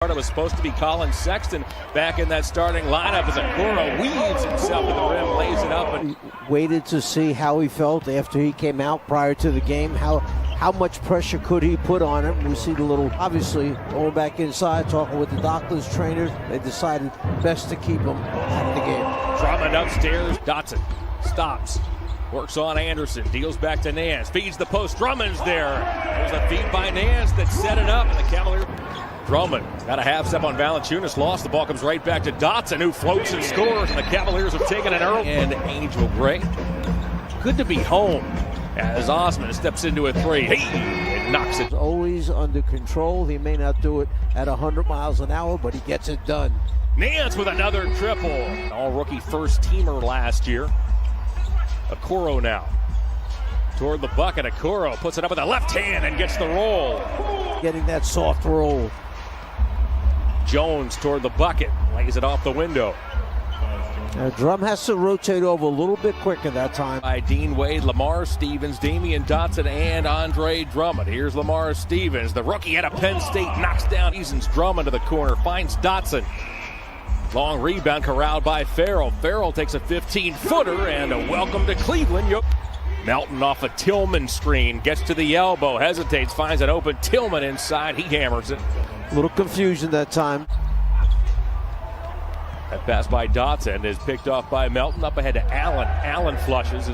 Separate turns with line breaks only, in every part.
It was supposed to be Colin Sexton back in that starting lineup as Okoro weaves himself to the rim, lays it up.
And waited to see how he felt after he came out prior to the game. How much pressure could he put on him? We see the little, obviously, going back inside, talking with the doctors, trainers. They decided best to keep him out of the game.
Drummond upstairs. Dotson stops. Works on Anderson. Deals back to Nance. Feeds the post. Drummond's there. There's a feed by Nance that set it up. And the Cavaliers. Drummond got a half step on Valanciunas, lost. The ball comes right back to Dotson, who floats and scores. And the Cavaliers have taken an early. And Angel Gray. Good to be home as Osman steps into a three. He knocks it.
Always under control. He may not do it at 100 miles an hour, but he gets it done.
Nance with another triple. All-rookie first-teamer last year. Okoro now. Toward the bucket. Okoro puts it up with the left hand and gets the roll.
Getting that soft roll.
Jones toward the bucket, lays it off the window.
Drum has to rotate over a little bit quicker that time.
By Dean Wade, Lamar Stevens, Damian Dotson, and Andre Drummond. Here's Lamar Stevens, the rookie out of Penn State, knocks down Eason's Drummond to the corner, finds Dotson. Long rebound corralled by Farrell. Farrell takes a 15-footer and a welcome to Cleveland. Melton off a Tillman screen, gets to the elbow, hesitates, finds an open Tillman inside. He hammers it.
A little confusion that time.
That pass by Dotson is picked off by Melton. Up ahead to Allen. Allen flushes.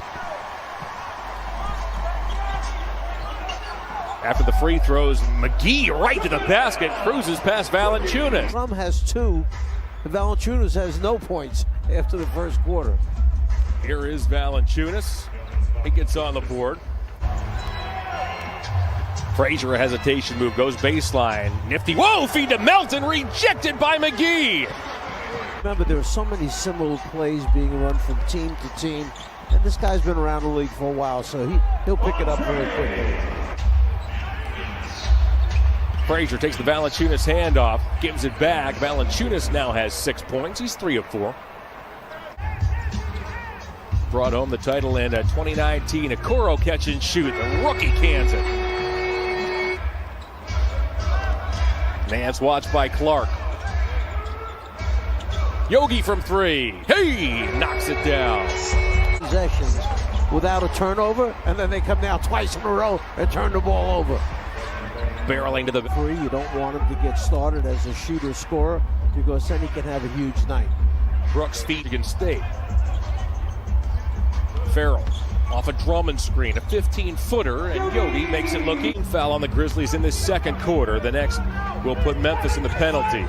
After the free throws, McGee right to the basket, cruises past Valanciunas.
Drum has two. Valanciunas has no points after the first quarter.
Here is Valanciunas. He gets on the board. Frazier, a hesitation move, goes baseline. Nifty, whoa, feed to Melton, rejected by McGee.
Remember, there are so many similar plays being run from team to team, and this guy's been around the league for a while, so he'll pick it up very quickly.
Frazier takes the Valanciunas handoff, gives it back. Valanciunas now has 6 points. He's 3 of 4. Brought home the title in 2019. Okoro catch and shoot. The rookie cans it. Nance watched by Clark. Yogi from three. Hey! Knocks it down.
Possessions without a turnover, and then they come down twice in a row and turn the ball over.
Barreling to the
free. You don't want him to get started as a shooter-scorer because then he can have a huge night.
Brooks feed against State. Farrell off a Drummond screen, a 15-footer, and Yogi makes it look even. Foul on the Grizzlies in the second quarter. The next will put Memphis in the penalty.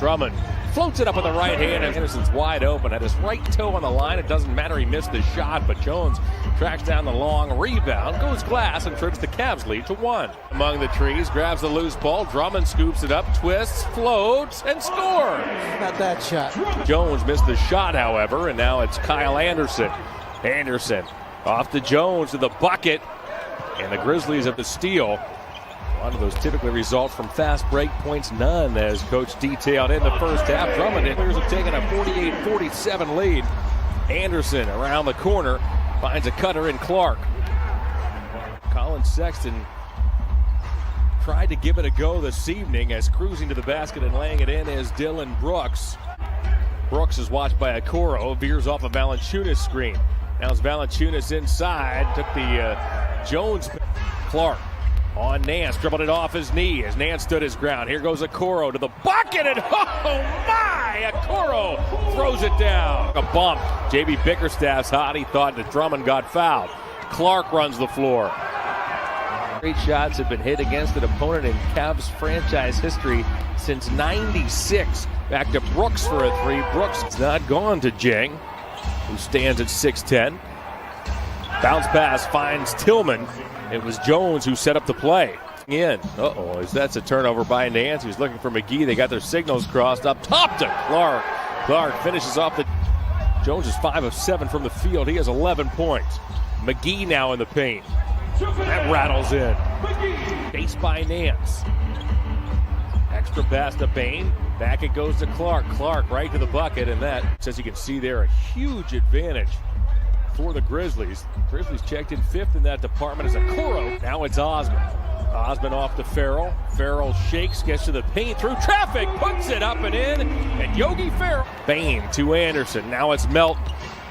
Drummond floats it up with the right hand, and Anderson's wide open. Had his right toe on the line. It doesn't matter, he missed the shot, but Jones tracks down the long rebound, goes glass, and trips the Cavs lead to 1. Among the trees, grabs the loose ball. Drummond scoops it up, twists, floats, and scores.
Not that shot.
Jones missed the shot, however, and now it's Kyle Anderson. Anderson off to Jones to the bucket, and the Grizzlies have the steal. A lot of those typically result from fast break points, none, as Coach detailed in the first half. Drummond and Cavaliers have taken a 48-47 lead. Anderson around the corner finds a cutter in Clark. Colin Sexton tried to give it a go this evening, as cruising to the basket and laying it in is Dylan Brooks. Brooks is watched by Okoro, veers off a Valanciunas screen. Now it's Valanciunas inside, took the Jones. Clark on Nance, dribbled it off his knee as Nance stood his ground. Here goes Okoro to the bucket, and oh my! Okoro throws it down. A bump. J.B. Bickerstaff's hot. He thought that Drummond got fouled. Clark runs the floor. Great shots have been hit against an opponent in Cavs franchise history since '96. Back to Brooks for a three. Brooks is not gone to Jang, who stands at 6'10". Bounce pass finds Tillman. It was Jones who set up the play. In. That's a turnover by Nance. He was looking for McGee. They got their signals crossed. Up top to Clark. Clark finishes off the... Jones is 5 of 7 from the field. He has 11 points. McGee now in the paint. That rattles in. Base by Nance. Extra pass to Bain. Back it goes to Clark. Clark right to the bucket, and that, as you can see there, a huge advantage for the Grizzlies. Grizzlies checked in 5th in that department as Okoro. Now it's Osman. Osman off to Farrell. Farrell shakes, gets to the paint, through traffic, puts it up and in, and Yogi Ferrell. Bain to Anderson, now it's Melton.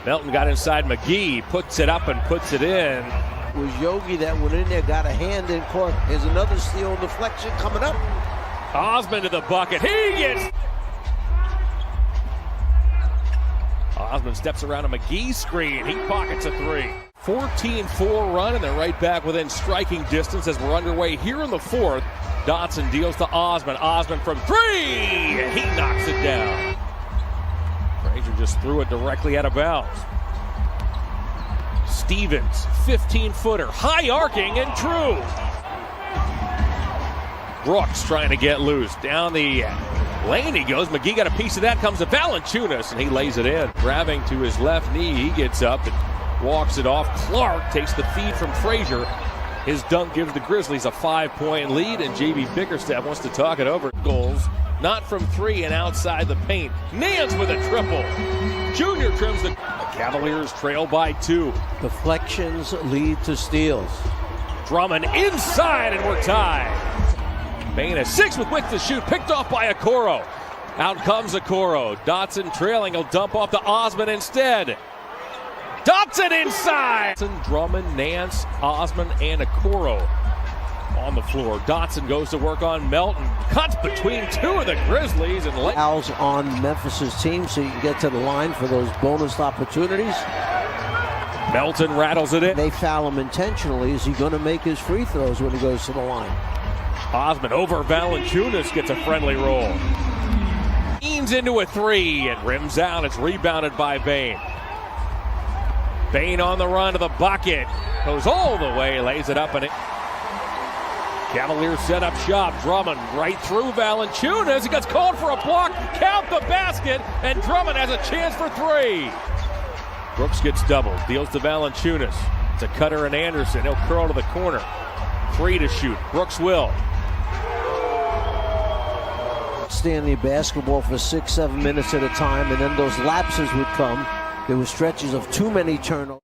Melton got inside McGee, puts it up and puts it in.
It was Yogi that went in there, got a hand in court. Here's another steal and deflection coming up.
Osman to the bucket, he gets... Osman steps around a McGee screen, he pockets a three. 14-4 run, and they're right back within striking distance as we're underway here in the fourth. Dotson deals to Osman. Osman from three, and he knocks it down. Frazier just threw it directly out of bounds. Stevens, 15-footer, high arcing and true. Brooks trying to get loose. Down the lane he goes. McGee got a piece of that. Comes to Valanciunas, and he lays it in. Grabbing to his left knee, he gets up and walks it off. Clark takes the feed from Frazier. His dunk gives the Grizzlies a 5-point lead, and J.B. Bickerstaff wants to talk it over. Goals, not from three and outside the paint. Nance with a triple. Junior trims the Cavaliers trail by 2.
Deflections lead to steals.
Drummond inside, and we're tied. Bain has 6 with width to shoot, picked off by Okoro. Out comes Okoro. Dotson trailing, he'll dump off to Osman instead. Dotson inside! Drummond, Nance, Osman, and Okoro on the floor. Dotson goes to work on Melton. Cuts between 2 of the Grizzlies. And
fouls on Memphis's team so you can get to the line for those bonus opportunities.
Melton rattles it in.
They foul him intentionally. Is he going to make his free throws when he goes to the line?
Osman over Valanciunas gets a friendly roll. Leans into a three and rims out. It's rebounded by Bain. Bain on the run to the bucket. Goes all the way, lays it up, and it. Cavaliers set up shop. Drummond right through Valanciunas. He gets called for a block. Count the basket, and Drummond has a chance for 3. Brooks gets doubled. Deals to Valanciunas. It's a Cutter and Anderson. He'll curl to the corner. 3 to shoot. Brooks will.
Standing basketball for 6-7 minutes at a time, and then those lapses would come. There were stretches of too many turnovers.